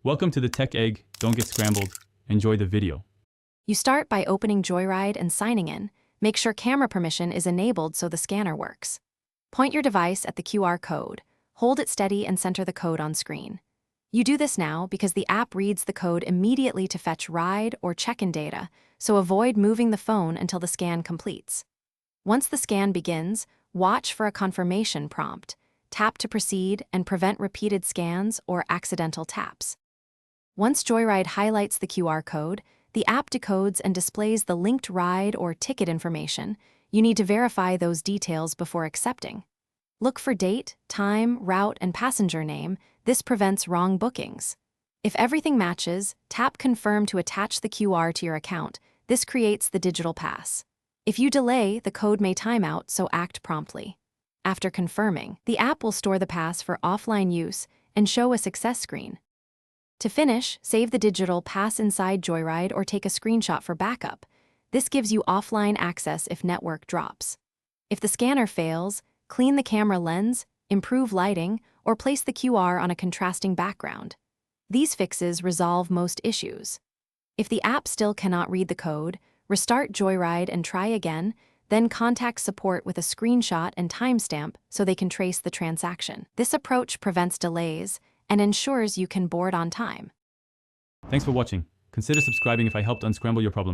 Welcome to the Tech Egg. Don't get scrambled. Enjoy the video. You start by opening Joyride and signing in. Make sure camera permission is enabled so the scanner works. Point your device at the QR code. Hold it steady and center the code on screen. You do this now because the app reads the code immediately to fetch ride or check-in data, so avoid moving the phone until the scan completes. Once the scan begins, watch for a confirmation prompt. Tap to proceed and prevent repeated scans or accidental taps. Once Joyride highlights the QR code, the app decodes and displays the linked ride or ticket information. You need to verify those details before accepting. Look for date, time, route, and passenger name. This prevents wrong bookings. If everything matches, tap Confirm to attach the QR to your account. This creates the digital pass. If you delay, the code may time out, so act promptly. After confirming, the app will store the pass for offline use and show a success screen. To finish, save the digital pass inside Joyride or take a screenshot for backup. This gives you offline access if network drops. If the scanner fails, clean the camera lens, improve lighting, or place the QR on a contrasting background. These fixes resolve most issues. If the app still cannot read the code, restart Joyride and try again, then contact support with a screenshot and timestamp so they can trace the transaction. This approach prevents delays and ensures you can board on time. Thanks for watching. Consider subscribing if I helped unscramble your problems.